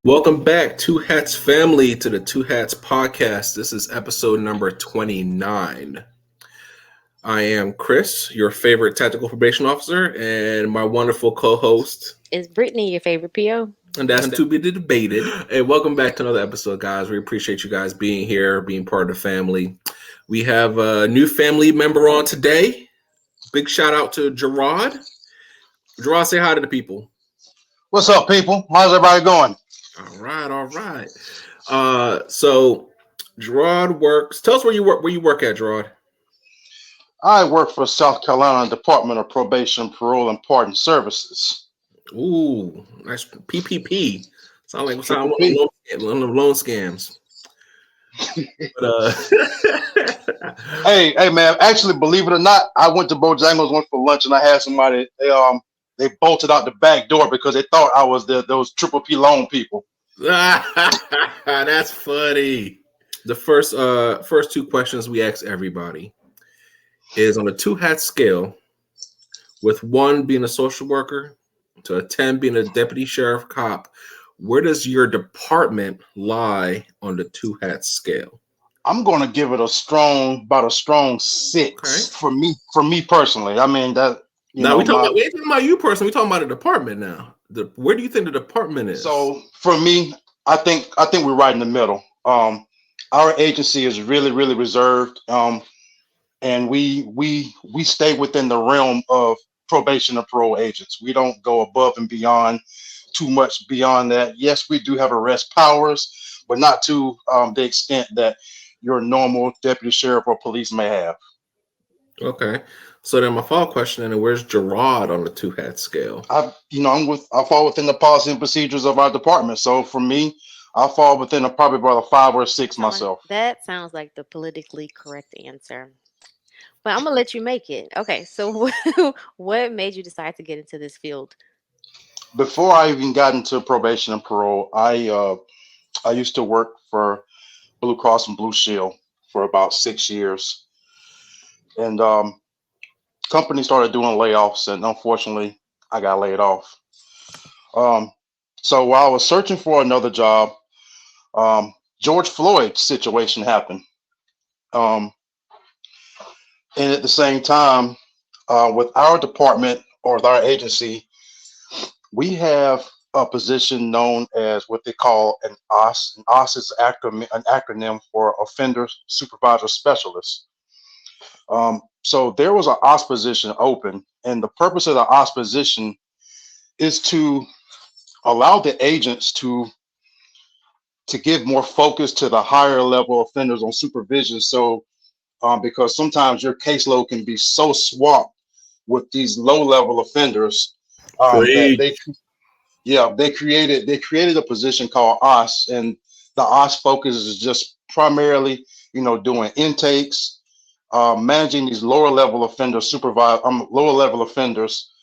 Welcome back, Two Hats family, to the Two Hats podcast. This is episode number 29. I am Chris, your favorite tactical probation officer, and my wonderful co-host. Is Brittany your favorite PO? And that's to be debated. Hey, welcome back to another episode, guys. We appreciate you guys being here, being part of the family. We have a new family member on today. Big shout out to Gerard. Gerard, say hi to the people. What's up, people? How's everybody going? All right. So Gerard works. Tell us where you work. Where you work at, Gerard? I work for South Carolina Department of Probation, Parole, and Pardon Services. Ooh, nice PPP. Sound like one of the loan scams. But, hey, man! Actually, believe it or not, I went to Bojangles once for lunch, and I had somebody. They bolted out the back door because they thought I was those Triple P loan people. That's funny. The first two questions we ask everybody is on a 2-hat scale, with 1 being a social worker to a 10 being a deputy sheriff cop. Where does your department lie on the 2-hat scale? I'm going to give it a strong 6 for me personally. I mean that. We ain't talking about you personally. We talking about the department now. Where do you think the department is? So for me, I think we're right in the middle. Our agency is really reserved, and we stay within the realm of probation and parole agents. We don't go above and beyond too much beyond that. Yes, we do have arrest powers, but not to the extent that your normal deputy sheriff or police may have. Okay. So then my follow-up question, and where's Gerard on the 2-hat scale? I fall within the policy and procedures of our department. So for me, I fall within probably about a 5 or a 6 myself. That sounds like the politically correct answer. But I'm gonna let you make it. Okay, so what made you decide to get into this field? Before I even got into probation and parole, I used to work for Blue Cross and Blue Shield for about 6 years, and company started doing layoffs, and unfortunately, I got laid off. So while I was searching for another job, George Floyd's situation happened. And at the same time, with our department or with our agency, we have a position known as what they call an OSS. An OSS is an acronym for Offender Supervisor Specialist. So there was an OSS position open, and the purpose of the OSS position is to allow the agents to give more focus to the higher level offenders on supervision. So because sometimes your caseload can be so swamped with these low level offenders that they created a position called OSS, and the OSS focus is just primarily doing intakes, managing these lower level offenders, lower level offenders.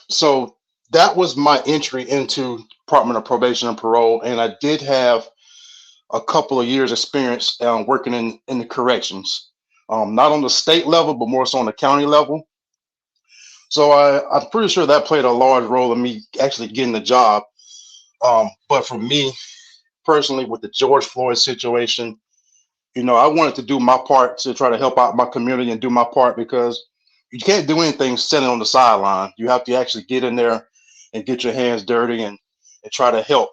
So that was my entry into Department of Probation and Parole, and I did have a couple of years experience working in the corrections, not on the state level, but more so on the county level. So I'm pretty sure that played a large role in me actually getting the job. But for me personally, with the George Floyd situation, I wanted to do my part to try to help out my community and do my part, because you can't do anything sitting on the sideline. You have to actually get in there and get your hands dirty and try to help.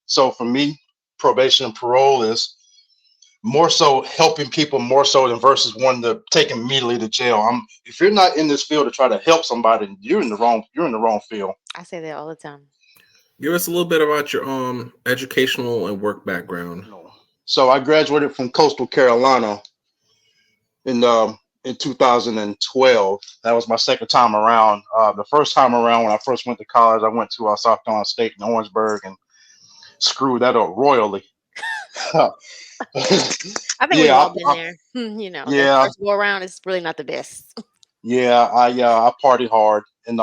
So for me, probation and parole is more so helping people more so than versus one to take them immediately to jail. If you're not in this field to try to help somebody, you're in the wrong field. I say that all the time. Give us a little bit about your educational and work background. So I graduated from Coastal Carolina in 2012. That was my second time around. The first time around, when I first went to college, I went to South Carolina State in Orangeburg and screwed that up royally. I think we've all been there. The first go around is really not the best. Yeah, I partied hard, and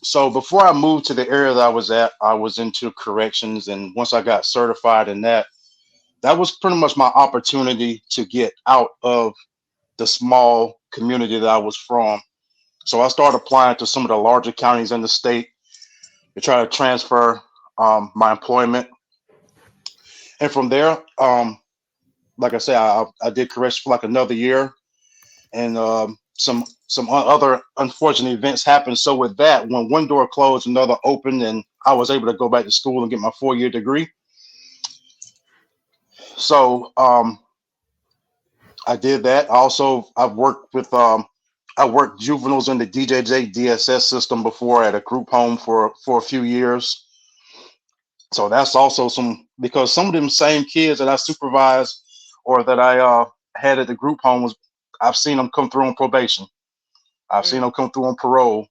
so before I moved to the area that I was at, I was into corrections, and once I got certified in that was pretty much my opportunity to get out of the small community that I was from. So I started applying to some of the larger counties in the state, They try to transfer my employment, and from there, like I said, I did correction for like another year, and some other unfortunate events happened. So with that, when one door closed, another opened, and I was able to go back to school and get my 4-year degree. So I did that. Also, I've worked with I worked juveniles in the DJJ DSS system before at a group home for a few years. So that's also because some of them same kids that I supervised or that I had at the group home I've seen them come through on probation. I've seen them come through on parole.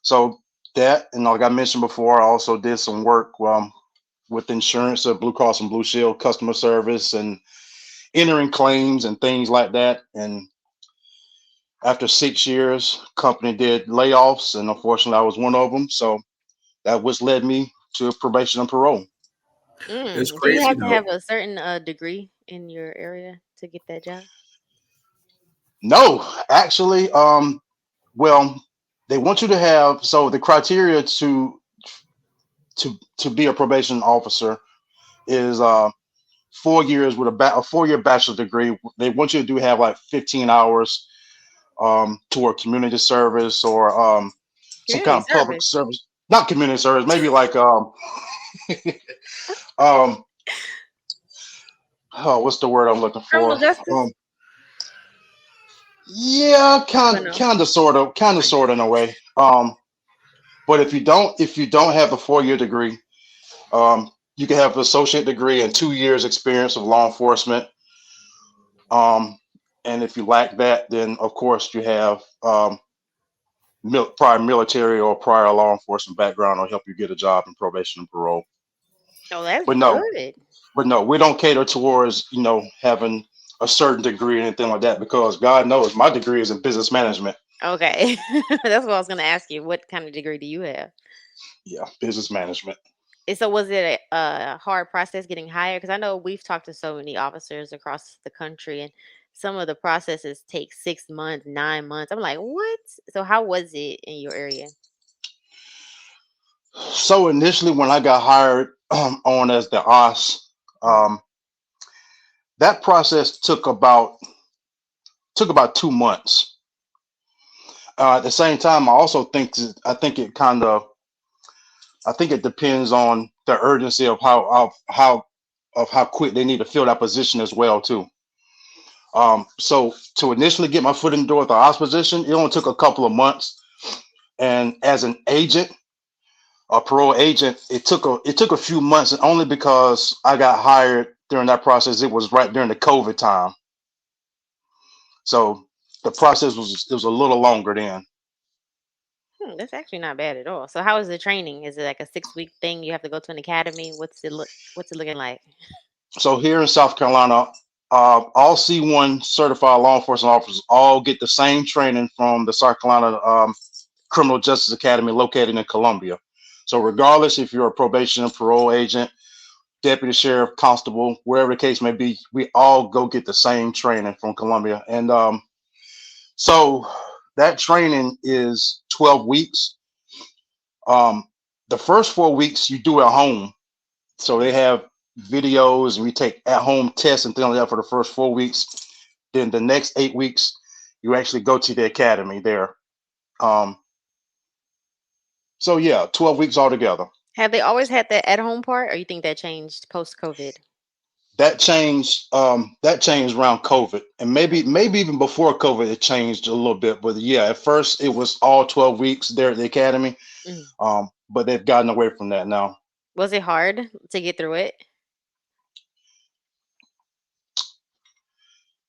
So that, and like I mentioned before, I also did some work with insurance of Blue Cross and Blue Shield customer service and entering claims and things like that. And after 6 years, company did layoffs, and unfortunately, I was one of them. So that was led me to probation and parole. It's Do you crazy have to though. have a certain degree in your area to get that job? No, actually, well, they want you to have, so the criteria to be a probation officer is 4 years with a 4-year bachelor's degree. They want you to have like 15 hours toward community service or some Community kind of public service. service, not community service, maybe like oh, what's the word I'm looking Criminal for? justice? Yeah, But no. kind of, sort of in a way. But if you don't have a 4-year degree, you can have an associate degree and 2 years experience of law enforcement. And if you lack that, then of course you have prior military or prior law enforcement background will help you get a job in probation and parole. Oh, that's But no, good. we don't cater towards having a certain degree or anything like that, because God knows my degree is in business management. Okay. That's what I was going to ask you. What kind of degree do you have? Yeah, business management. And so was it a hard process getting hired? Because I know we've talked to so many officers across the country, and some of the processes take 6 months, 9 months. I'm like, what? So how was it in your area? So initially, when I got hired on as the OS, that process took about 2 months. At the same time, I also think it depends on the urgency of how quick they need to fill that position as well too. So to initially get my foot in the door with the OS position, it only took a couple of months. And as an agent, a parole agent, it took a few months, and only because I got hired during that process. It was right during the COVID time, so the process was a little longer then. That's actually not bad at all. So how is the training? Is it like a 6-week thing? You have to go to an academy? What's it looking like? So here in South Carolina, all C1 certified law enforcement officers all get the same training from the South Carolina Criminal Justice Academy located in Columbia. So regardless if you're a probation and parole agent, deputy sheriff, constable, wherever the case may be, we all go get the same training from Columbia. And so that training is 12 weeks. The first 4 weeks you do at home. So they have videos, and we take at-home tests and things like that for the first 4 weeks. Then the next 8 weeks, you actually go to the academy there. So yeah, 12 weeks altogether. Have they always had that at-home part, or you think that changed post-COVID? That changed around COVID, and maybe even before COVID it changed a little bit. But yeah, at first it was all 12 weeks there at the academy. But they've gotten away from that now. Was it hard to get through it?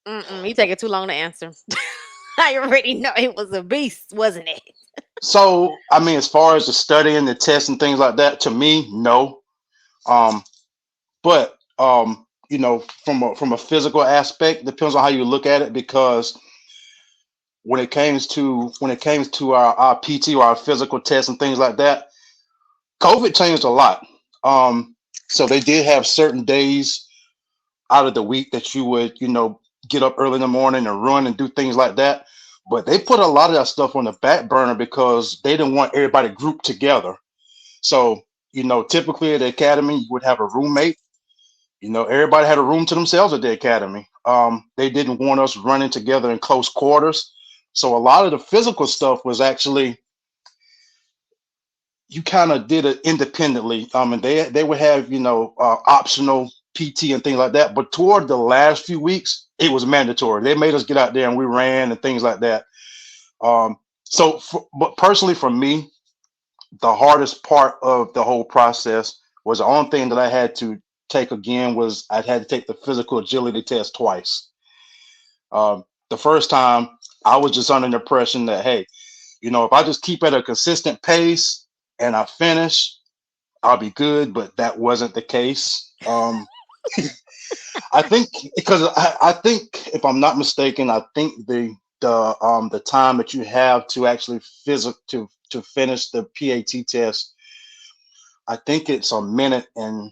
You take it too long to answer. I already know it was a beast, wasn't it? So I mean, as far as the studying, the tests and things like that, to me, no. But from a physical aspect, depends on how you look at it, because when it comes to our PT or our physical tests and things like that, COVID changed a lot. So they did have certain days out of the week that you would, get up early in the morning and run and do things like that. But they put a lot of that stuff on the back burner because they didn't want everybody grouped together. So, typically at the academy, you would have a roommate. Everybody had a room to themselves at the academy. They didn't want us running together in close quarters. So a lot of the physical stuff was actually, you kind of did it independently. And they would have, optional PT and things like that. But toward the last few weeks, it was mandatory. They made us get out there and we ran and things like that. But personally for me, the hardest part of the whole process was the only thing that I had to take again was I had to take the physical agility test twice. The first time I was just under the impression that, hey, if I just keep at a consistent pace and I finish, I'll be good. But that wasn't the case. I think because I think if I'm not mistaken, I think the time that you have to actually to finish the PAT test, I think it's a minute and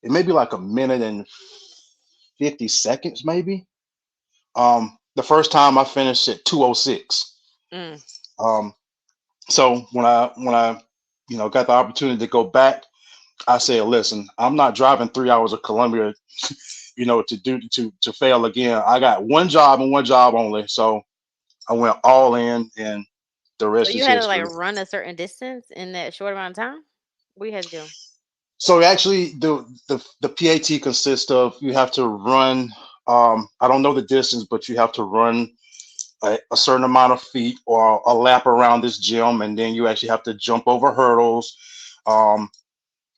it may be like a minute and 50 seconds, maybe. The first time I finished at 2:06. So when I got the opportunity to go back, I said, listen, I'm not driving 3 hours of Columbia, to fail again. I got one job and one job only. So I went all in, and the rest So you is had to history. like run a certain distance in that short amount of time? What you had to do? So actually, the PAT consists of, you have to run. I don't know the distance, but you have to run a certain amount of feet or a lap around this gym, and then you actually have to jump over hurdles,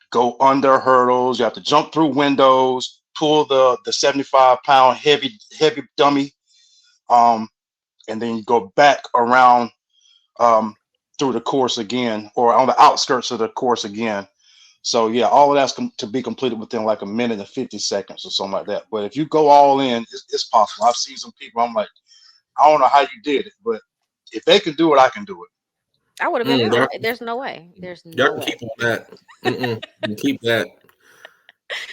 go under hurdles. You have to jump through windows, pull the 75-pound heavy dummy, and then you go back around through the course again, or on the outskirts of the course again. So yeah, all of that's to be completed within like a minute and 50 seconds or something like that. But if you go all in, it's possible. I've seen some people, I'm like, I don't know how you did it, but if they can do it, I can do it. I would have been out. There's no way. There's no Y'all way. keep that. You can keep that.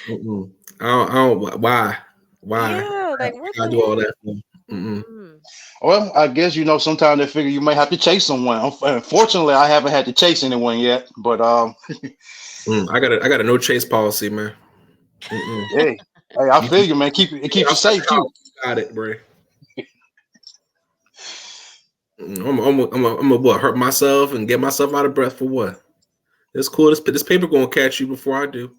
I don't. Why? Yeah, like what I the do all heck? that. Well, I guess sometimes they figure you may have to chase someone. Unfortunately, I haven't had to chase anyone yet, but I got a no chase policy, man. Hey, I feel you, man. It keeps you safe too. Got it, bro. I'm gonna what, hurt myself and get myself out of breath for what? It's cool. This paper gonna catch you before I do.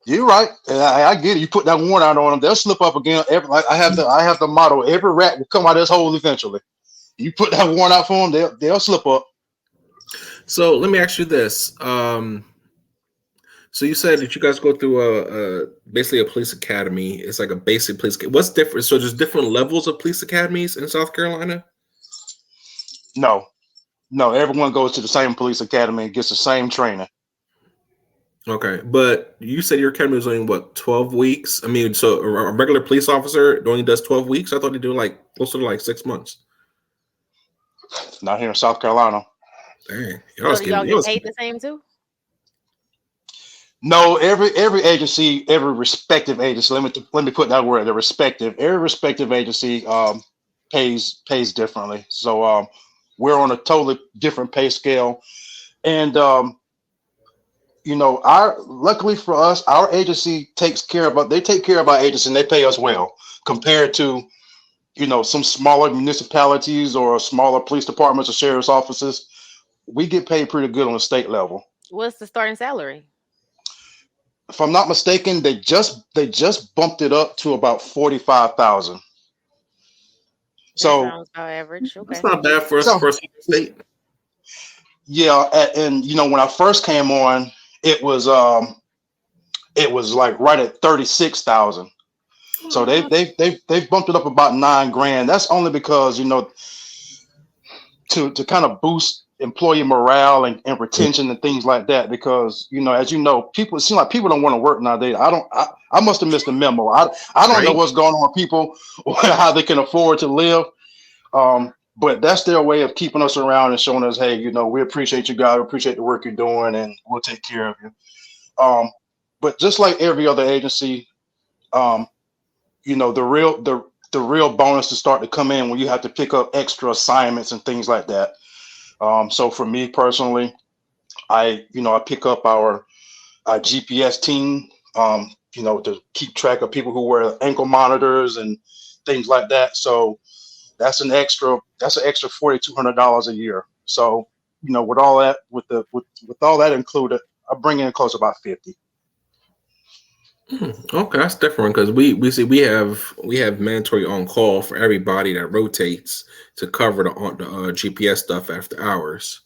You're right. I get it. You put that warrant out on them, they'll slip up again. I have the motto: every rat will come out of this hole eventually. You put that warrant out for them, they'll slip up. So let me ask you this. So you said that you guys go through basically a police academy. It's like a basic police. What's different? So there's different levels of police academies in South Carolina? No, everyone goes to the same police academy and gets the same training. Okay, but you said your academy was only what, 12 weeks? I mean, so a regular police officer only does 12 weeks? I thought they do like closer to like 6 months. Not here in South Carolina. Dang, y'all get paid the same too? No, every agency, every respective agency. Let me put that word. Every respective agency pays differently. So we're on a totally different pay scale, and luckily for us, our agency takes care of our agency and they pay us well compared to, some smaller municipalities or smaller police departments or sheriff's offices. We get paid pretty good on the state level. What's the starting salary? If I'm not mistaken, they just bumped it up to about 45,000. So sounds about average. Okay. That's not bad for us for state. Yeah, and when I first came on, it was like right at 36,000. So they've bumped it up about $9,000. That's only because to kind of boost employee morale and retention and things like that. Because as people, it seems like people don't want to work nowadays. I must have missed the memo. I don't know what's going on with people or how they can afford to live. But that's their way of keeping us around and showing us, hey, we appreciate you guys, we appreciate the work you're doing, and we'll take care of you. But just like every other agency, the the real bonus to start to come in when you have to pick up extra assignments and things like that. So for me personally, I pick up our GPS team, to keep track of people who wear ankle monitors and things like that. So that's an extra $4,200 a year. So, with all that, with all that included, I bring in close to about 50. Okay, that's different because we have mandatory on call for everybody that rotates to cover the GPS stuff after hours.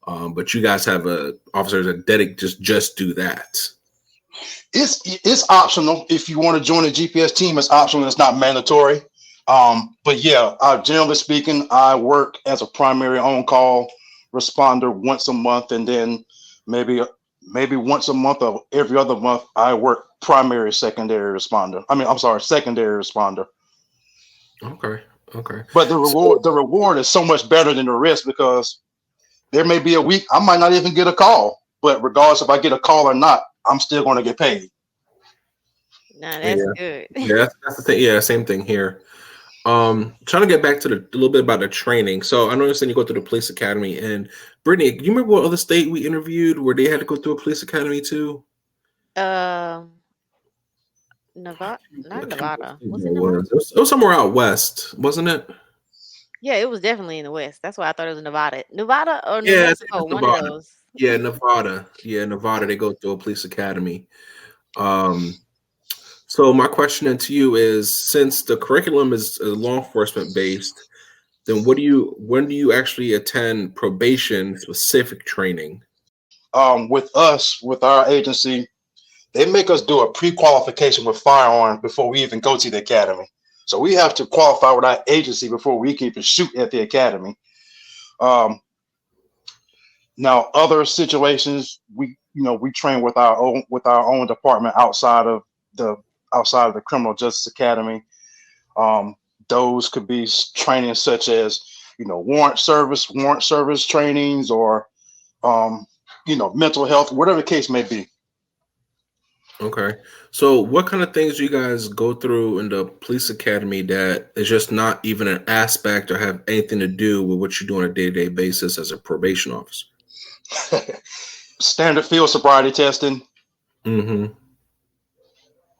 But you guys have officers that just do that. It's optional if you want to join a GPS team. It's optional. It's not mandatory. But yeah, generally speaking, I work as a primary on-call responder once a month, and then maybe once a month or every other month, I work secondary responder. Okay. But the reward is so much better than the risk, because there may be a week I might not even get a call, but regardless if I get a call or not, I'm still going to get paid. Nah, that's good. Yeah, that's the thing. Yeah, same thing here. Trying to get back to a little bit about the training. So I know you're saying you go through the police academy, and Brittany, you remember what other state we interviewed where they had to go through a police academy too? Nevada, not Nevada. It was somewhere out west, wasn't it? Yeah, it was definitely in the west. That's why I thought it was Nevada or New Yeah, Mexico, one of those. Yeah, Nevada. They go through a police academy. So my question to you is, since the curriculum is law enforcement based, then when do you actually attend probation specific training? With our agency, they make us do a pre-qualification with firearms before we even go to the academy. So we have to qualify with our agency before we can even shoot at the academy. Now, other situations, we train with our own department outside of the Criminal Justice Academy. Those could be training such as warrant service trainings, or mental health, whatever the case may be. Okay. So what kind of things do you guys go through in the police academy that is just not even an aspect or have anything to do with what you do on a day-to-day basis as a probation officer? Standard field sobriety testing. Mm-hmm.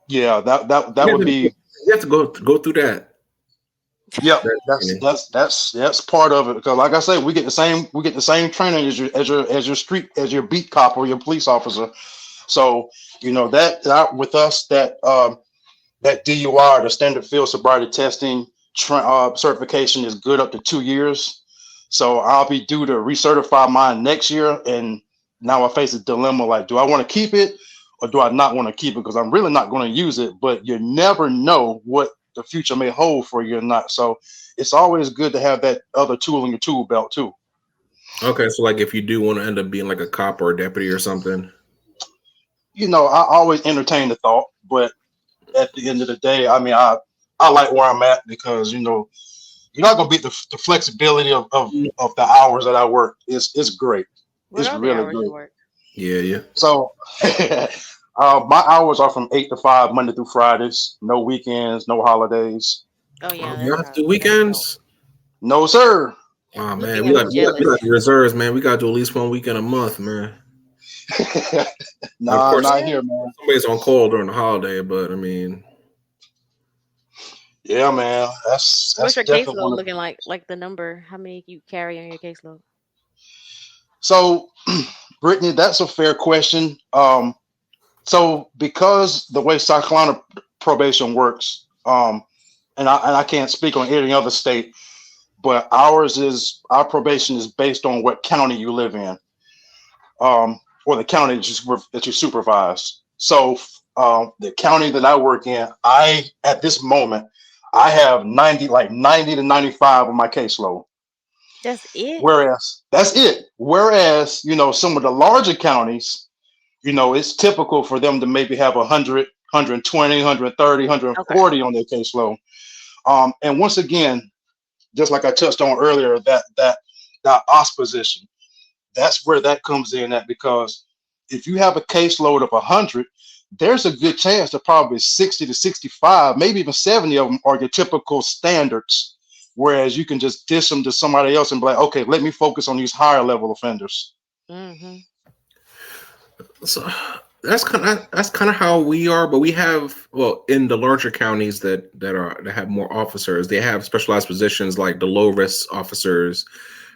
Yeah, that would be. You have to go through that. Yep, that's part of it, because like I say, we get the same training as your beat cop or your police officer. So that with us, that DUI, the standard field sobriety testing certification, is good up to 2 years. So I'll be due to recertify mine next year, and now I face a dilemma: like, do I want to keep it or do I not want to keep it? Because I'm really not going to use it, but you never know what the future may hold for you or not. So it's always good to have that other tool in your tool belt too. Okay, so like if you do want to end up being like a cop or a deputy or something. I always entertain the thought, but at the end of the day, I mean, I like where I'm at, because you're not gonna beat the flexibility of the hours that I work. It's great. It's really great. Yeah. So my hours are from 8 to 5, Monday through Fridays. No weekends, no holidays. Oh yeah. You have to do weekends? No, sir. Oh man, we got reserves, man. We gotta do at least one weekend a month, man. Nah, course, not here, man. Somebody's on call during the holiday, but I mean, yeah, man. That's what's your caseload looking like? Like the number, how many you carry on your caseload? So, Brittany, that's a fair question. So because the way South Carolina probation works, and I can't speak on any other state, but our probation is based on what county you live in. Or the county that you supervise. So the county that I work in, at this moment, I have 90 to 95 on my caseload. That's it? That's it. Whereas, some of the larger counties, it's typical for them to maybe have 100, 120, 130, 140 on their caseload. And once again, just like I touched on earlier, that OSP position, that's where that comes in at, because if you have a caseload of 100, there's a good chance that probably 60 to 65, maybe even 70 of them are your typical standards. Whereas you can just dish them to somebody else and be like, okay, let me focus on these higher level offenders. Mm-hmm. So that's kind of how we are, but we have, well, in the larger counties that have more officers, they have specialized positions like the low risk officers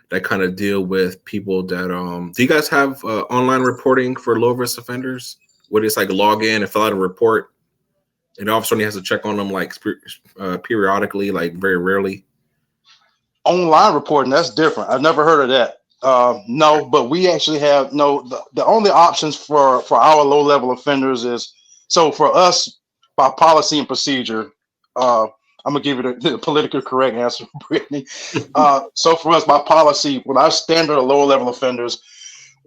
that kind of deal with people that do you guys have online reporting for low risk offenders where it's like log in and fill out a report and the officer only has to check on them like periodically, like very rarely? Online reporting, that's different. I've never heard of that. No, but we actually have the only options for our low level offenders is, so for us, by policy and procedure, I'm gonna give you the politically correct answer, Brittany. So for us, by policy, with our standard of lower level offenders,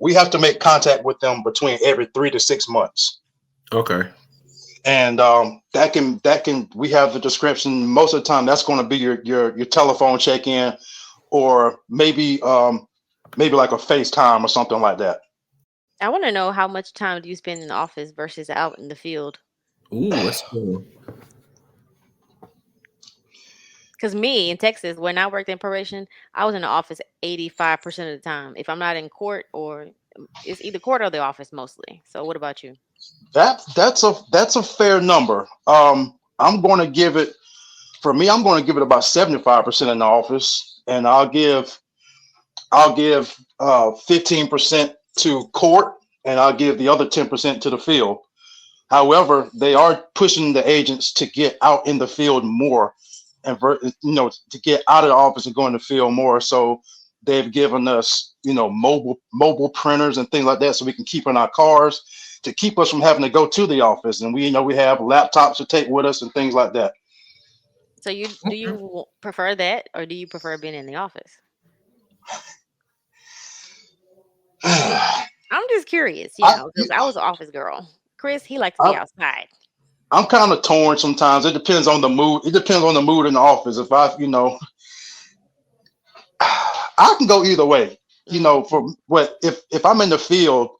we have to make contact with them between every 3 to 6 months. Okay. And that can we have the description. Most of the time, that's going to be your telephone check-in, or maybe like a FaceTime or something like that. I want to know, how much time do you spend in the office versus out in the field? Ooh, that's cool. Because me in Texas, when I worked in probation, I was in the office 85% of the time. If I'm not in court, or it's either court or the office mostly. So what about you? That's a fair number. I'm going to give it, for me, I'm going to give it about 75% in the office, and I'll give 15% to court, and I'll give the other 10% to the field. However, they are pushing the agents to get out in the field more, and to get out of the office and go in the field more. So they've given us, mobile printers and things like that, so we can keep in our cars to keep us from having to go to the office. And we have laptops to take with us and things like that. So do you prefer that, or do you prefer being in the office? I'm just curious, because I was an office girl. Chris, he likes to be outside. I'm kind of torn sometimes. It depends on the mood. It depends on the mood in the office. If I can go either way. For what if I'm in the field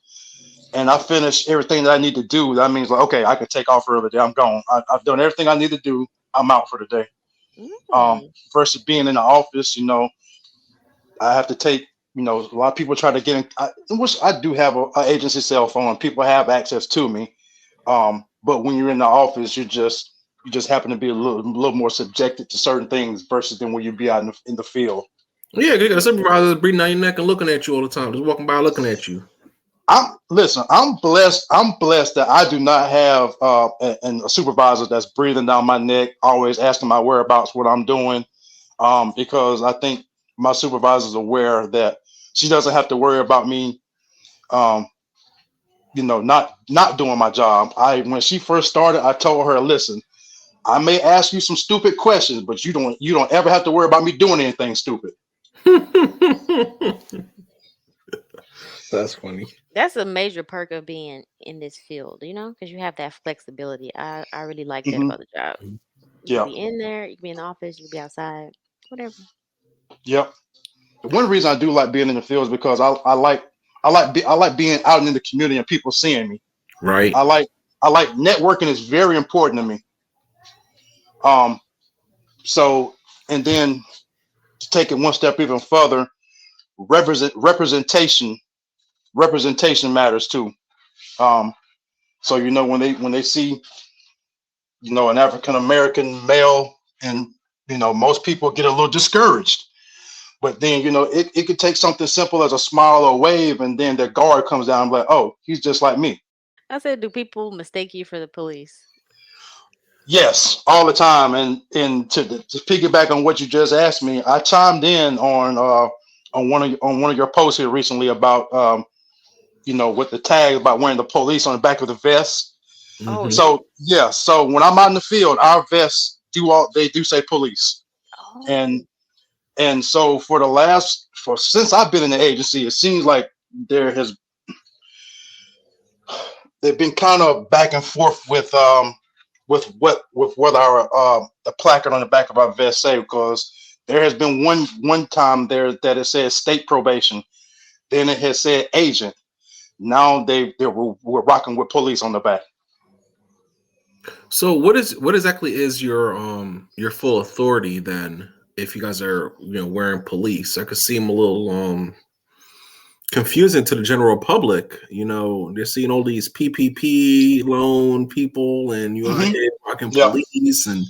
and I finish everything that I need to do, that means like, okay, I can take off for the day. I'm gone. I've done everything I need to do. I'm out for the day. Versus being in the office, I have to take. A lot of people try to get in. Which I do have an agency cell phone. People have access to me. But when you're in the office, you just happen to be a little more subjected to certain things versus than when you be out in the field. Yeah, you got supervisors breathing down your neck and looking at you all the time, just walking by looking at you. I'm blessed. I'm blessed that I do not have a supervisor that's breathing down my neck, always asking my whereabouts, what I'm doing, because I think my supervisor is aware that she doesn't have to worry about me, not doing my job. When she first started, I told her, listen, I may ask you some stupid questions, but you don't ever have to worry about me doing anything stupid. That's funny. That's a major perk of being in this field, because you have that flexibility. I really like that about the job. You can be in there, you can be in the office, you can be outside, whatever. Yep. One reason I do like being in the field is because I like being out in the community and people seeing me. Right. I like networking is very important to me. So, and then to take it one step even further, representation matters too. So when they see an African American male, and most people get a little discouraged. But then, it could take something simple as a smile or wave, and then the guard comes down and be like, oh, he's just like me. I said, do people mistake you for the police? Yes, all the time. And to piggyback on what you just asked me, I chimed in on one of your posts here recently about with the tag about wearing the police on the back of the vest. Oh, so yeah. So when I'm out in the field, our vests do say police. Oh. And so since I've been in the agency, it seems like they've been kind of back and forth with what our the placard on the back of our vest say, because there has been one time there that it says state probation, then it has said agent. Now we're rocking with police on the back. So what exactly is your full authority then? If you guys are wearing police, I could seem a little confusing to the general public. They're seeing all these PPP loan people, and you out Hmm. here talking Yeah. police, and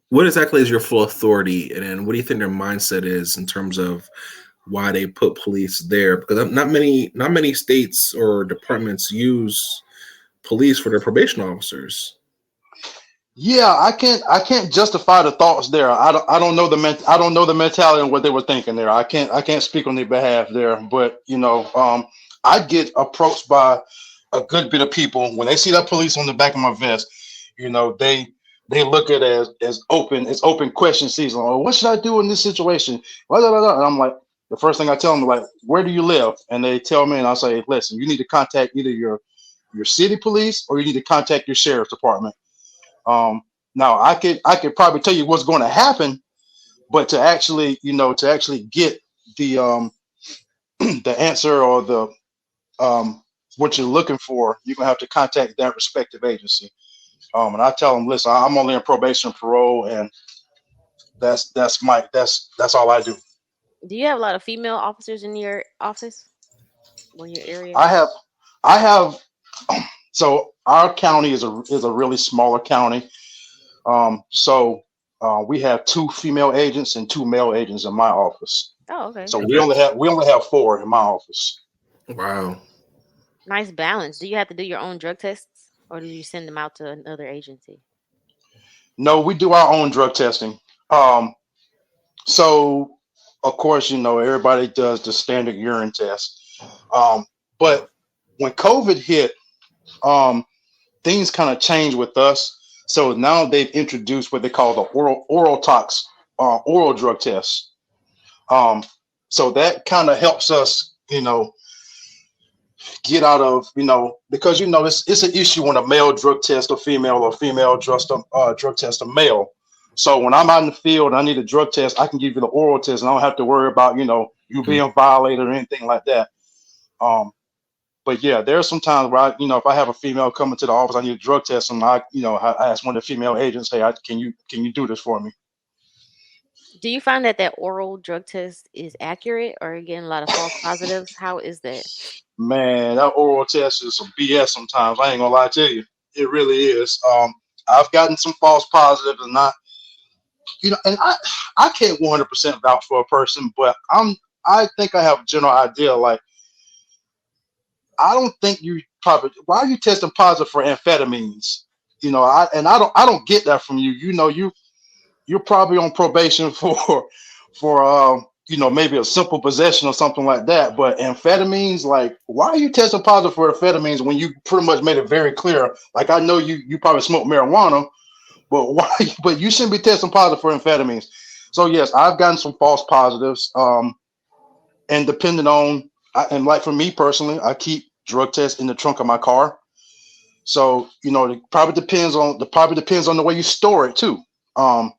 what exactly is your full authority, and then what do you think their mindset is in terms of why they put police there? Because not many states or departments use police for their probation officers. Yeah, I can't justify the thoughts there. I don't know I don't know the mentality and what they were thinking there. I can't speak on their behalf there. But I get approached by a good bit of people when they see that police on the back of my vest. They look at it as open. It's open question season. Oh, what should I do in this situation? Blah, blah, blah, blah. And I'm like, the first thing I tell them, like, where do you live? And they tell me, and I say, listen, you need to contact either your city police or you need to contact your sheriff's department. Um, Now I could probably tell you what's going to happen, but to actually get the the answer or the what you're looking for, you're gonna have to contact that respective agency. And I tell them, listen, I'm only on probation and parole, and that's all I do. Do you have a lot of female officers in your office or your area? I have I have so our county is a really smaller county. So we have two female agents and two male agents in my office. Oh, okay. So we only have four in my office. Wow. Nice balance. Do you have to do your own drug tests or do you send them out to another agency? No, we do our own drug testing. Um, so of course, everybody does the standard urine test. But when COVID hit, um, things kind of changed with us. So now they've introduced what they call the oral drug test. Um, so that kind of helps us, get out of, because it's an issue when a male drug test a female or female drug test a male. So when I'm out in the field and I need a drug test, I can give you the oral test and I don't have to worry about, you being violated or anything like that. Um, but yeah, there are some times where if I have a female coming to the office, I need a drug test, and I ask one of the female agents, hey, can you do this for me? Do you find that oral drug test is accurate or are you getting a lot of false positives? How is that? Man, that oral test is some BS sometimes. I ain't gonna lie to you. It really is. I've gotten some false positives and not, and I can't 100% vouch for a person, but I think I have a general idea. Like, I don't think you probably, why are you testing positive for amphetamines? I don't get that from you. You're probably on probation for maybe a simple possession or something like that. But amphetamines, like, why are you testing positive for amphetamines when you pretty much made it very clear? Like, I know you probably smoke marijuana, but why? But you shouldn't be testing positive for amphetamines. So yes, I've gotten some false positives. And depending on, and like for me personally, I keep drug tests in the trunk of my car. So it probably depends on the way you store it too. Um,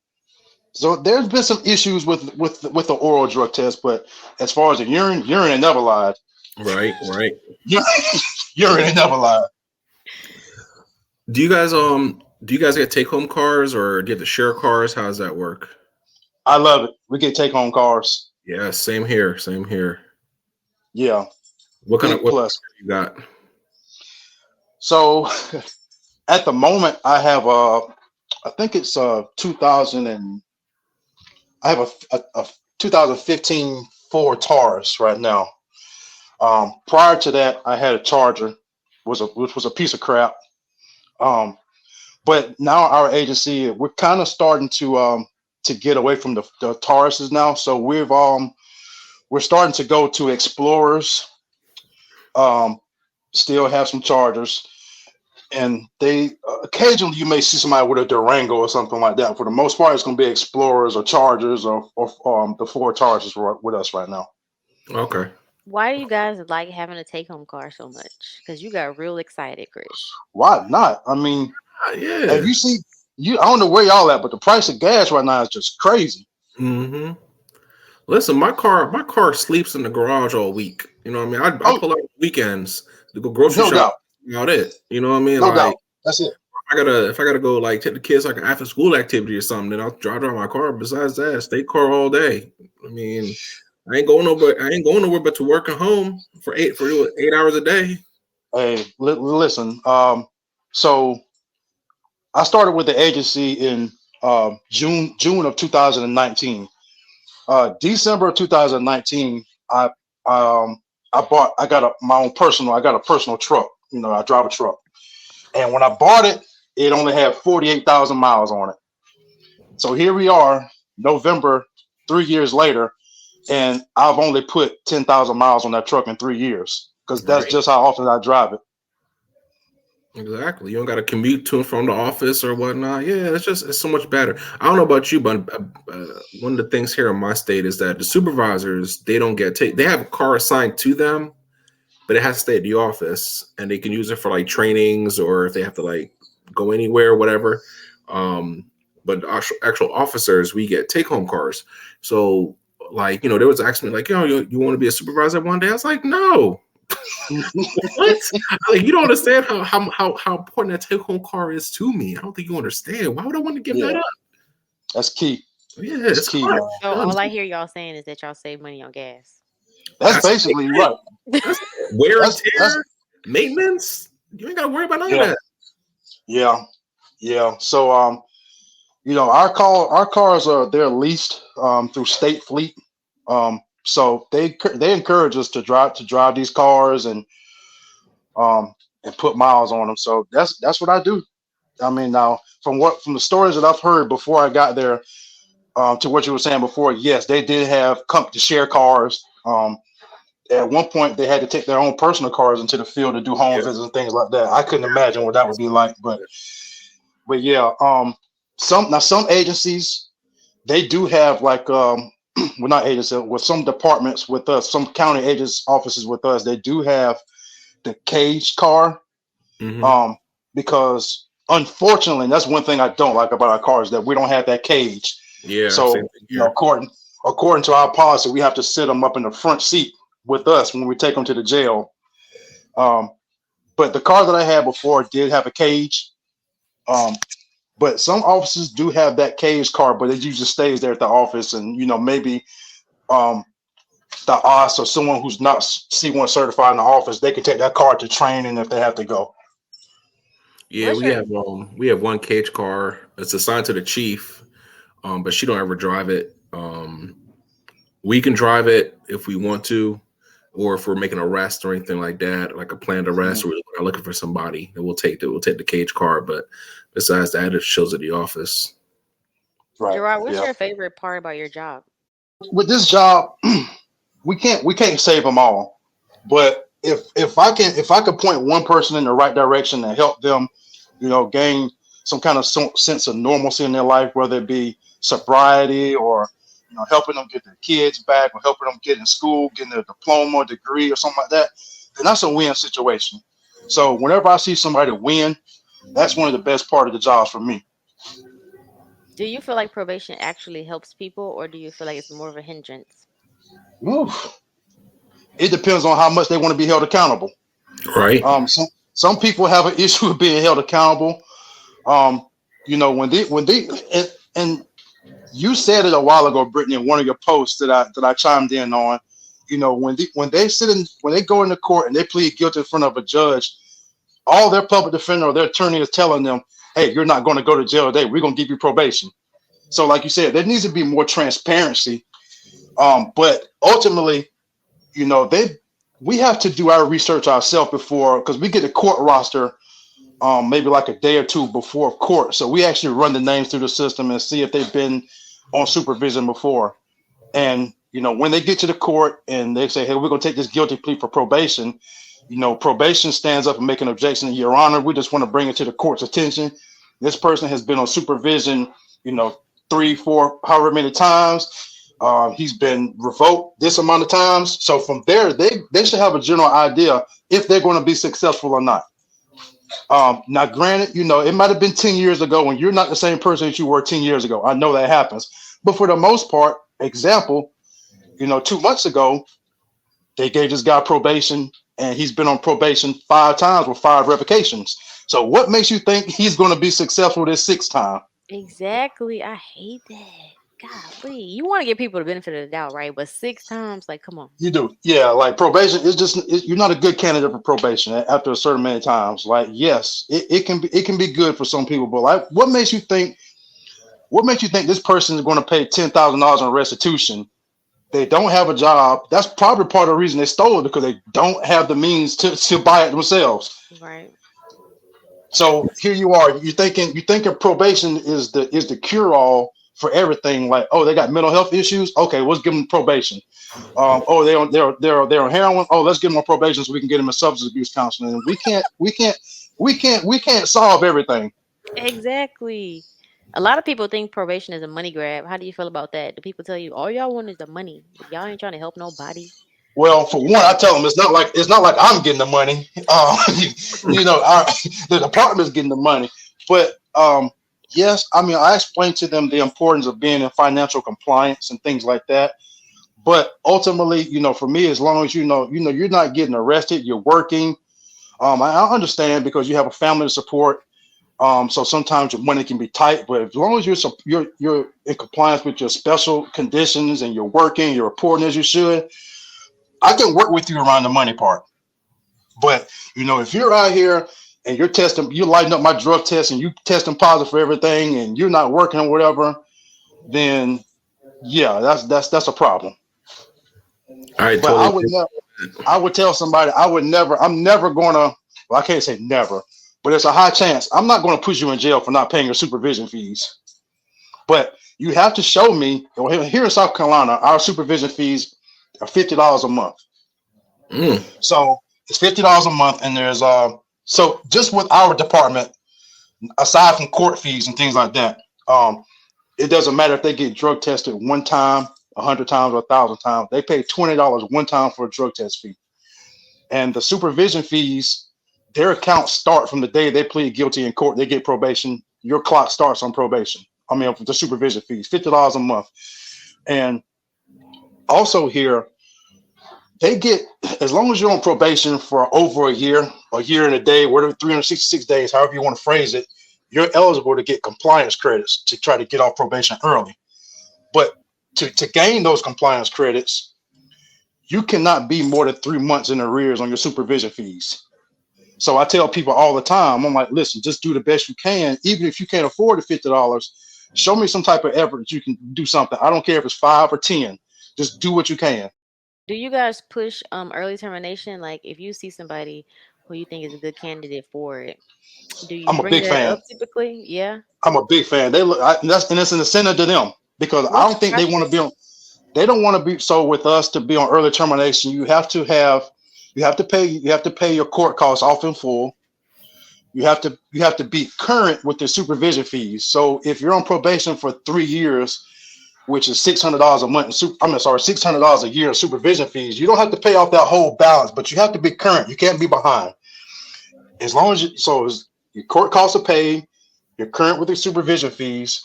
So there's been some issues with the oral drug test, but as far as the urine ain't never lied. Right. Urine ain't never lied. Do you guys get take home cars or do you have to share cars? How does that work? I love it. We get take home cars. Yeah, same here. Yeah. What kind of Big what plus. you got? So at the moment I have I think it's 2000 and I have a 2015 Ford Taurus right now. Prior to that, I had a Charger, which was a piece of crap. Um, but now our agency, we're kind of starting to get away from the Tauruses now. So we're starting to go to Explorers. Still have some Chargers, and they occasionally you may see somebody with a Durango or something like that. For the most part, it's going to be Explorers or Chargers or the Ford Tauruses with us right now. Okay. Why do you guys like having a take home car so much? Because you got real excited, Chris. Why not? I mean, Yeah. have you seen I don't know where y'all at, but the price of gas right now is just crazy. Mm-hmm. Listen, my car sleeps in the garage all week. You know what I mean? I Oh, pull out weekends to go grocery no shop. doubt. about it. You know what I mean? No like doubt. That's it. if I gotta go like take the kids like an after school activity or something, then I'll drive my car. Besides that, state car all day. I mean, I ain't going nowhere but to work at home for 8 hours a day. Hey, listen. So I started with the agency in June of 2019. December of 2019, I got a personal truck. You know, I drive a truck, and when I bought it, it only had 48,000 miles on it. So here we are, November, 3 years later, and I've only put 10,000 miles on that truck in 3 years because that's just how often I drive it. Exactly. You don't got to commute to and from the office or whatnot. Yeah, it's so much better. I don't know about you, but one of the things here in my state is that the supervisors, they don't get they have a car assigned to them, but it has to stay at the office, and they can use it for like trainings or if they have to like go anywhere or whatever. But actual officers, we get take home cars. So like, you know, they was asking me like, you want to be a supervisor one day? I was like, no. What? Like, you don't understand how important that take home car is to me. I don't think you understand. Why would I want to give that up? That's key. Yeah, it's key. So all I hear y'all saying is that y'all save money on gas. That's basically right. Wear and tear, maintenance. You ain't got to worry about none of that. Yeah. So you know, our cars they're leased through State Fleet. So they encourage us to drive these cars and put miles on them. So that's what I do. I mean, now from the stories that I've heard before I got there, to what you were saying before, yes, they did have company share cars. At one point, they had to take their own personal cars into the field to do home visits and things like that. I couldn't imagine what that would be like, but yeah, some agencies, they do have like well, not agencies, with some departments with us, some county agents offices with us, they do have the cage car. Because unfortunately, that's one thing I don't like about our cars, that we don't have that cage. Yeah. So you know, according to our policy, we have to sit them up in the front seat with us when we take them to the jail. But the car that I had before did have a cage. But some offices do have that cage car, but it usually stays there at the office, and you know, maybe the OS or someone who's not C1 certified in the office, they can take that car to training if they have to go. Yeah, we have one cage car. It's assigned to the chief, but she don't ever drive it. We can drive it if we want to, or if we're making an arrest or anything like that, like a planned arrest, or we're looking for somebody, then we'll take the cage car. But besides that, it shows at the office. Right. Gerard, what's your favorite part about your job? With this job, we can't save them all, but if I could point one person in the right direction and help them, you know, gain some kind of sense of normalcy in their life, whether it be sobriety or, you know, helping them get their kids back or helping them get in school, getting their diploma or degree or something like that, then that's a win situation. So whenever I see somebody win, that's one of the best part of the jobs for me. Do you feel like probation actually helps people, or do you feel like it's more of a hindrance? Oof. It depends on how much they want to be held accountable. Right. Some people have an issue with being held accountable. You know, when they and you said it a while ago, Brittany, in one of your posts that I chimed in on. You know, when they go into court and they plead guilty in front of a judge, all their public defender or their attorney is telling them, "Hey, you're not going to go to jail today. We're going to give you probation." So, like you said, there needs to be more transparency. But ultimately, you know, we have to do our research ourselves before, because we get a court roster maybe like a day or two before court. So we actually run the names through the system and see if they've been on supervision before. And, you know, when they get to the court and they say, "Hey, we're going to take this guilty plea for probation," you know, probation stands up and make an objection. "Your Honor, we just want to bring it to the court's attention. This person has been on supervision, you know, 3, 4, however many times. He's been revoked this amount of times." So from there, they should have a general idea if they're going to be successful or not. Now, granted, you know, it might have been 10 years ago, and you're not the same person that you were 10 years ago. I know that happens. But for the most part, example, you know, 2 months ago, they gave this guy probation and he's been on probation 5 times with 5 revocations. So what makes you think he's going to be successful this 6th time? Exactly. I hate that. Golly. You want to give people the benefit of the doubt, right? But 6 times, like, come on. You do, yeah. Like probation is just you're not a good candidate for probation after a certain many times. Like, yes, it can be good for some people, but like, what makes you think this person is going to pay $10,000 on restitution? They don't have a job. That's probably part of the reason they stole it, because they don't have the means to buy it themselves. Right. So here you are. You're thinking probation is the cure all for everything. Like, oh, they got mental health issues. Okay, let's give them probation. Oh, they're on heroin. Oh, let's give them on probation so we can get them a substance abuse counseling. And we can't solve everything. Exactly. A lot of people think probation is a money grab. How do you feel about that? Do people tell you all y'all want is the money? Y'all ain't trying to help nobody. Well, for one, I tell them it's not like I'm getting the money. The department's getting the money. But yes, I mean, I explained to them the importance of being in financial compliance and things like that. But ultimately, for me, as long as you're not getting arrested, you're working. I understand, because you have a family to support. So sometimes your money can be tight, but as long as you're in compliance with your special conditions and you're working, you're reporting as you should, I can work with you around the money part. But if you're out here and you're lighting up my drug test and you testing positive for everything and you're not working or whatever, then yeah, that's a problem. All right, But totally. I would tell somebody I'm never gonna, well, I can't say never, but it's a high chance I'm not going to put you in jail for not paying your supervision fees. But you have to show me. Here in South Carolina, our supervision fees are $50 a month. So it's $50 a month, and there's so just with our department, aside from court fees and things like that, it doesn't matter if they get drug tested one time, 100 times, or 1,000 times. They pay $20 one time for a drug test fee, and the supervision fees, their accounts start from the day they plead guilty in court. They get probation. Your clock starts on probation. I mean, the supervision fees, $50 a month, and also here, they get, as long as you're on probation for over a year and a day, whatever, 366 days, however you want to phrase it, you're eligible to get compliance credits to try to get off probation early. But to gain those compliance credits, you cannot be more than 3 months in arrears on your supervision fees. So I tell people all the time, I'm like, listen, just do the best you can. Even if you can't afford the $50, show me some type of effort that you can do something. I don't care if it's 5 or 10. Just do what you can. Do you guys push early termination? Like, if you see somebody who you think is a good candidate for it, do you I'm a bring big that fan. up typically? Yeah. I'm a big fan. And it's an incentive to them, because I don't think they want to be on. They don't want to be. So with us, to be on early termination, you have to pay your court costs off in full. You have to be current with the supervision fees. So if you're on probation for 3 years, which is $600 a month, $600 a year in supervision fees, you don't have to pay off that whole balance, but you have to be current. You can't be behind. As long as your court costs are paid, you're current with your supervision fees,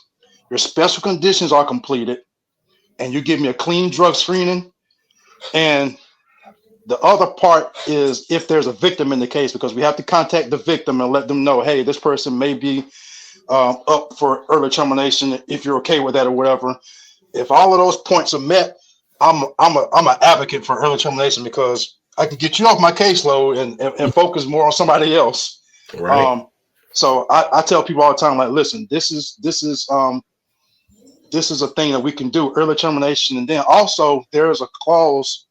your special conditions are completed, and you give me a clean drug screening. And the other part is if there's a victim in the case, because we have to contact the victim and let them know, hey, this person may be up for early termination, if you're okay with that or whatever. If all of those points are met, I'm an advocate for early termination, because I can get you off my caseload and focus more on somebody else. Right. So I tell people all the time, like, listen, this is a thing that we can do, early termination. And then also there is a clause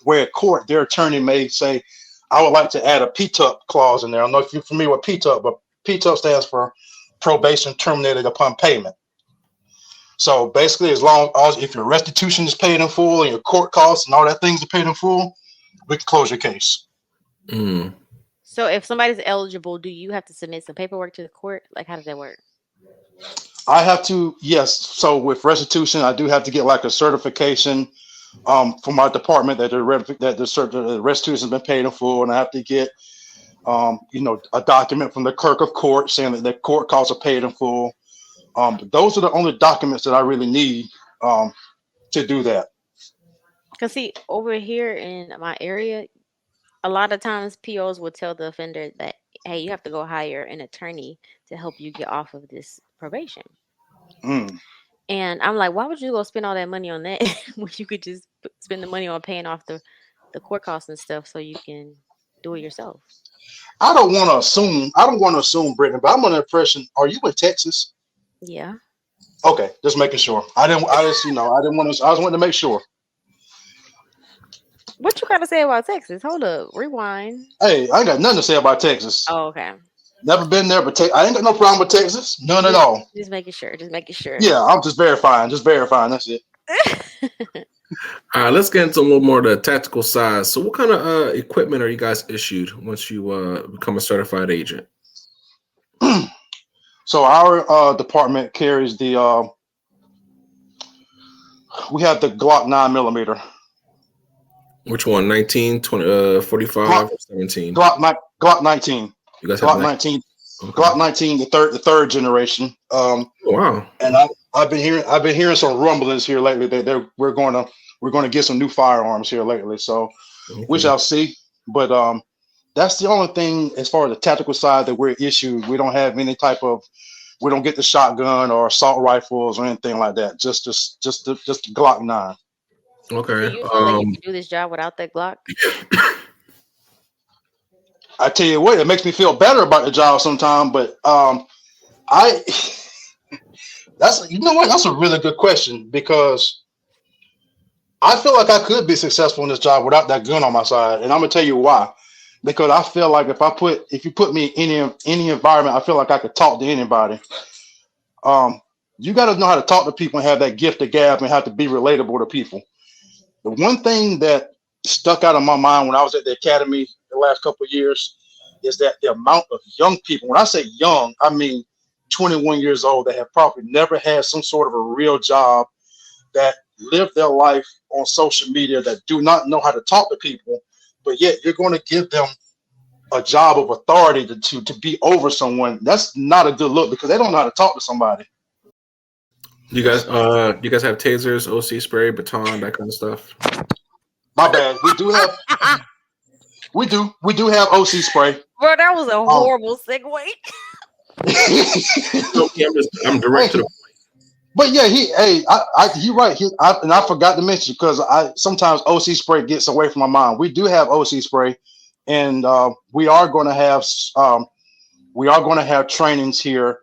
where a court, their attorney may say, I would like to add a PTUP clause in there. I don't know if you're familiar with PTUP, but PTUP stands for probation terminated upon payment. So basically, as long as if your restitution is paid in full and your court costs and all that things are paid in full, we can close your case. So if somebody's eligible, do you have to submit some paperwork to the court? Like, how does that work? I have to, yes. So with restitution, I do have to get like a certification from our department that the restitution has been paid in full, and I have to get a document from the clerk of court saying that the court costs are paid in full. Those are the only documents that I really need to do that. Because see, over here in my area, A lot of times POs will tell the offender that, hey, you have to go hire an attorney to help you get off of this probation. Mm. And I'm like, why would you go spend all that money on that when you could just spend the money on paying off the court costs and stuff so you can do it yourself? I don't want to assume, Brittany, but I'm under the impression, are you in Texas? Yeah. Okay, just making sure. I didn't want to, I was wanting to make sure. What you got to say about Texas? Hold up. Rewind. Hey, I ain't got nothing to say about Texas. Oh, okay. Never been there, but I ain't got no problem with Texas. None at all. Just making sure. Yeah, I'm just verifying. That's it. All right, let's get into a little more of the tactical side. So what kind of equipment are you guys issued once you become a certified agent? So our department carries we have the Glock 9mm. Which one? 19, 20, 45, or 17? Glock 19. You guys Glock have 19. Okay. Glock 19, the third generation. Oh, wow. And I've been hearing some rumblings here lately that we're going to get some new firearms here lately. So we shall see. But that's the only thing as far as the tactical side that we're issued. We don't have any type of, we don't get the shotgun or assault rifles or anything like that. Just the Glock 9. Okay. Do you feel like you can do this job without that Glock? I tell you what, it makes me feel better about the job sometimes, but that's a really good question, because I feel like I could be successful in this job without that gun on my side, and I'm gonna tell you why. Because I feel like if you put me in any environment, I feel like I could talk to anybody. You got to know how to talk to people and have that gift of gab and have to be relatable to people. The one thing that stuck out of my mind when I was at the academy the last couple of years is that the amount of young people, when I say young, I mean 21 years old, that have probably never had some sort of a real job, that live their life on social media, that do not know how to talk to people, but yet you're going to give them a job of authority to be over someone. That's not a good look, because they don't know how to talk to somebody. You guys have tasers, OC spray, baton, that kind of stuff? My bad. We do have OC spray. Bro, that was a horrible segue. I'm direct to the point. But yeah, you're right. I forgot to mention, because sometimes OC spray gets away from my mind. We do have OC spray, and we are going to have trainings here.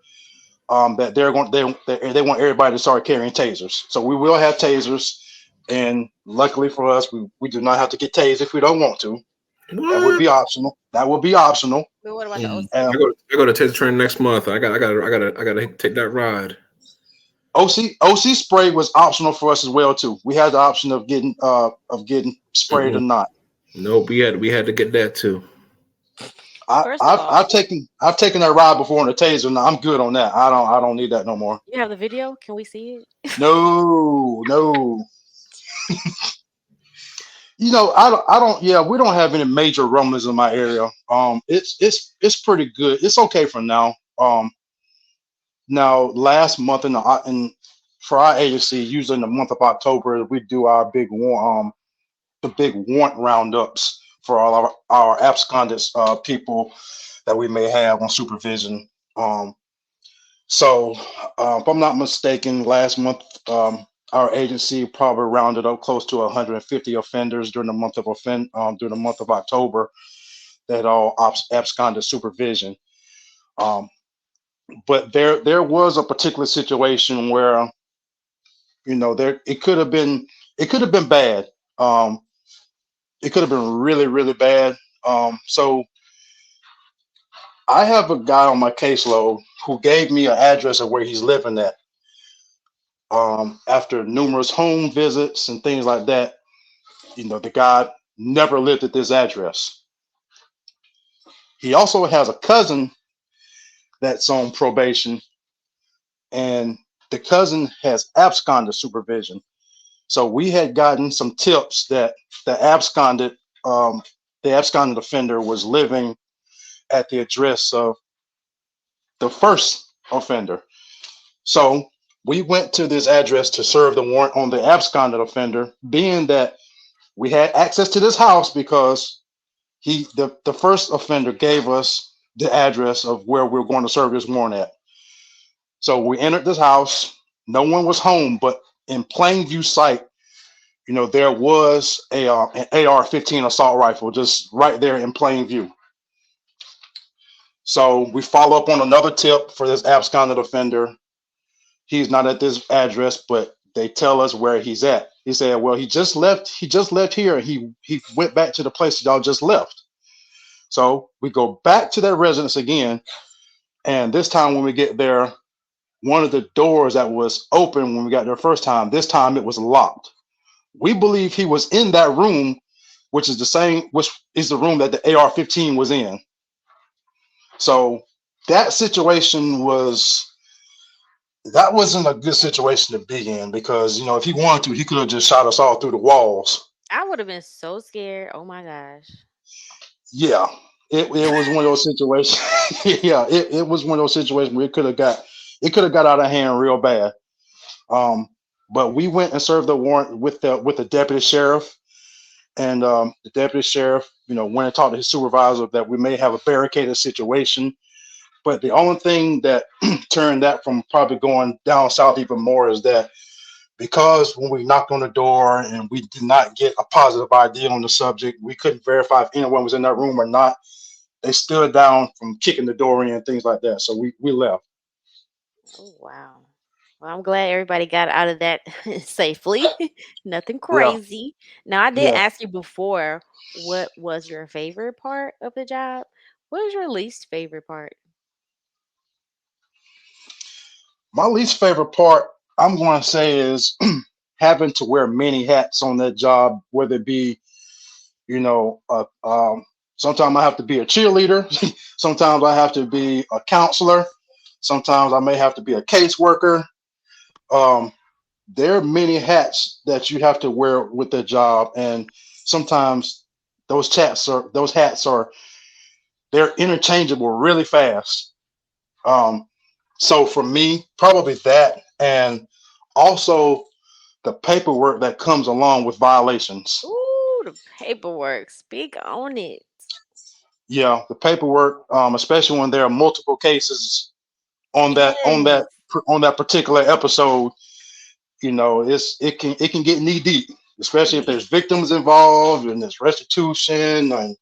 That they want everybody to start carrying tasers. So we will have tasers, and luckily for us, we do not have to get tased if we don't want to. What? That would be optional. But what about the OC? I go to taser training next month. I gotta take that ride. OC spray was optional for us as well too. We had the option of getting sprayed or not. Nope, we had to get that too. I've taken that ride before on the taser. No, I'm good on that. I don't need that no more. You have the video? Can we see it? No. I don't. Yeah, we don't have any major rumblings in my area. It's pretty good. It's okay for now. Now last month for our agency, usually in the month of October, we do our big warrant roundups for all our absconded people that we may have on supervision. So if I'm not mistaken, last month our agency probably rounded up close to 150 offenders during the month of October that all absconded supervision. But there was a particular situation where, it could have been bad. It could have been really, really bad. So I have a guy on my caseload who gave me an address of where he's living at. After numerous home visits and things like that, the guy never lived at this address. He also has a cousin that's on probation, and the cousin has absconded supervision. So we had gotten some tips that the absconded offender was living at the address of the first offender. So we went to this address to serve the warrant on the absconded offender, being that we had access to this house because The first offender gave us the address of where we were going to serve this warrant at. So we entered this house. No one was home, but in plain view sight, there was an AR-15 assault rifle just right there in plain view. So we follow up on another tip for this absconded offender. He's not at this address, but they tell us where he's at. He said, well, he just left here. He went back to the place y'all just left. So we go back to that residence again. And this time when we get there, one of the doors that was open when we got there first time, this time it was locked. We believe he was in that room, which is the room that the AR-15 was in. So that situation wasn't a good situation to be in, because if he wanted to, he could have just shot us all through the walls. I would have been so scared. Oh my gosh. Yeah, it was one of those situations. Yeah, it was one of those situations where it could have got out of hand real bad. But we went and served the warrant with the deputy sheriff, and the deputy sheriff, went and talked to his supervisor that we may have a barricaded situation. But the only thing that turned that from probably going down south even more is that because when we knocked on the door and we did not get a positive ID on the subject, we couldn't verify if anyone was in that room or not. They stood down from kicking the door in and things like that. So we left. Oh, wow. Well, I'm glad everybody got out of that safely. Nothing crazy. Now, I did ask you before, what was your favorite part of the job? What is your least favorite part? My least favorite part, I'm going to say, is having to wear many hats on that job, whether it be, sometimes I have to be a cheerleader. Sometimes I have to be a counselor. Sometimes I may have to be a caseworker. There are many hats that you have to wear with the job, and sometimes those hats are they're interchangeable really fast. So for me, probably that, and also the paperwork that comes along with violations. Ooh, the paperwork. Speak on it. Yeah, the paperwork, especially when there are multiple cases on that particular episode, it can get knee deep, especially if there's victims involved and there's restitution and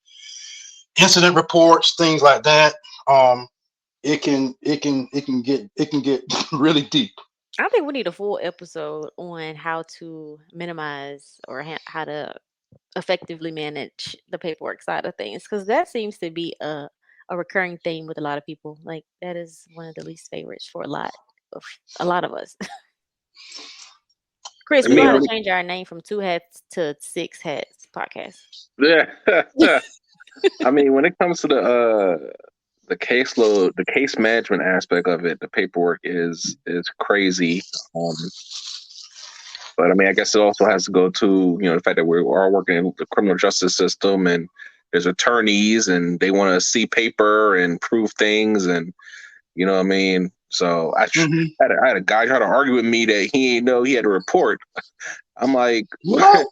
incident reports, things like that. It can get really deep. I think we need a full episode on how to minimize or how to effectively manage the paperwork side of things, because that seems to be a recurring theme with a lot of people. Like, that is one of the least favorites for a lot of us. Chris, we got to change our name from 2 Hats to 6 Hats podcast. Yeah. I mean, when it comes to the caseload, the case management aspect of it, the paperwork is crazy. But I mean, I guess it also has to go to the fact that we are working in the criminal justice system, and there's attorneys, and they want to see paper and prove things, and you know what I mean. So I had a guy try to argue with me that he didn't know he had a report. I'm like, what?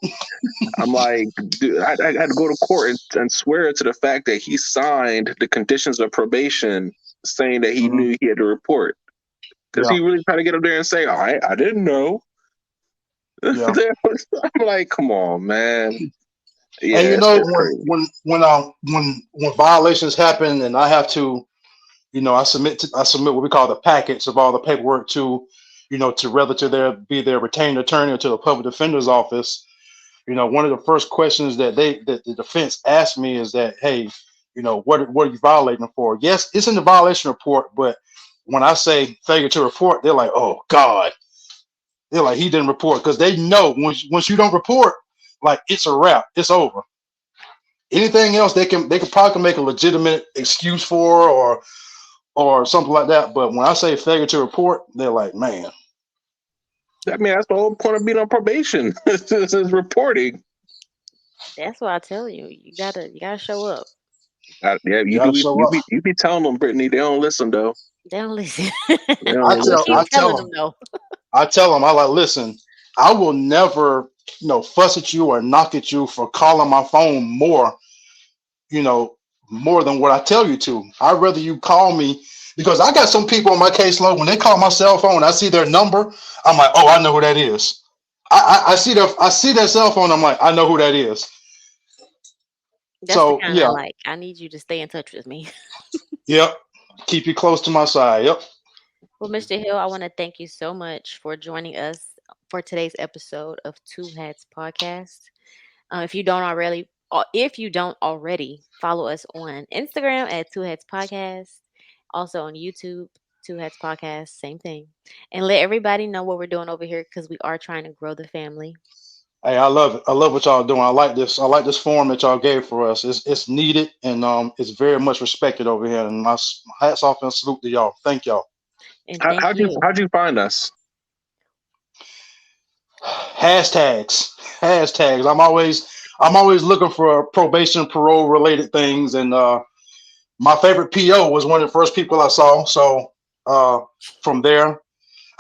I'm like, dude, I had to go to court and swear to the fact that he signed the conditions of probation saying that he knew he had to report. Because he really tried to get up there and say, I didn't know. Yeah. I'm like, come on, man. Yeah, and when violations happen and I have to, I submit what we call the packets of all the paperwork to be their retained attorney or to the public defender's office. One of the first questions that the defense asked me is that, hey, what are you violating for? Yes, it's in the violation report, but when I say failure to report, they're like, oh God. They're like, he didn't report, because they know once you don't report, like, it's a wrap, it's over. Anything else they could probably make a legitimate excuse for or something like that. But when I say failure to report, they're like, man. I mean, that's the whole point of being on probation. This is reporting. That's what I tell you. You gotta show up. You be telling them, Brittany. They don't listen though. They don't listen. I tell them, I like, listen, I will never, fuss at you or knock at you for calling my phone more more than what I tell you to. I'd rather you call me, because I got some people on my caseload, when they call my cell phone, I see their number, I'm like, oh, I know who that is. I see their cell phone, I'm like, I know who that is. That's So the kind yeah, I like. I need you to stay in touch with me. yep. Keep you close to my side. Yep. Well, Mr. Hill, I want to thank you so much for joining us for today's episode of Two Hats Podcast. If you don't already, follow us on Instagram at Two Hats Podcast, also on YouTube, Two Hats Podcast, same thing, and let everybody know what we're doing over here because we are trying to grow the family. Hey, I love it. I love what y'all doing. I like this. I like this forum that y'all gave for us. It's needed, and it's very much respected over here. And my hats off and salute to y'all. Thank y'all. And thank How'd you. you find us? Hashtags. I'm always looking for probation, parole related things, and my favorite PO was one of the first people I saw. So from there,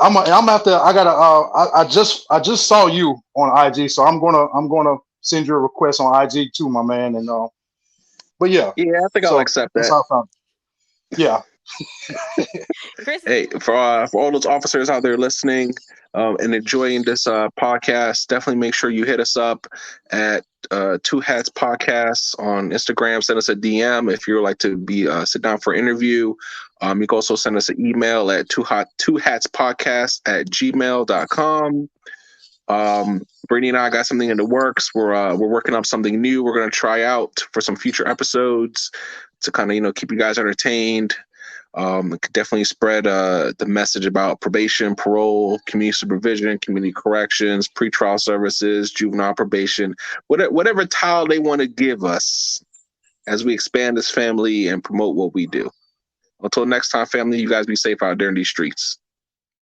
I just saw you on IG, so I'm gonna send you a request on IG too, my man. And but yeah, I think I'll accept that's that. how I found it. Yeah. Chris, Hey, for all those officers out there listening and enjoying this podcast, definitely make sure you hit us up at Two Hats Podcast on Instagram. Send us a DM if you'd like to be sit down for an interview. You can also send us an email at twohatspodcast@gmail.com. Brittany and I got something in the works. We're working up something new. We're going to try out for some future episodes to kind of keep you guys entertained. It could definitely spread the message about probation, parole, community supervision, community corrections, pretrial services, juvenile probation, whatever title they want to give us as we expand this family and promote what we do. Until next time, family, you guys be safe out there in these streets.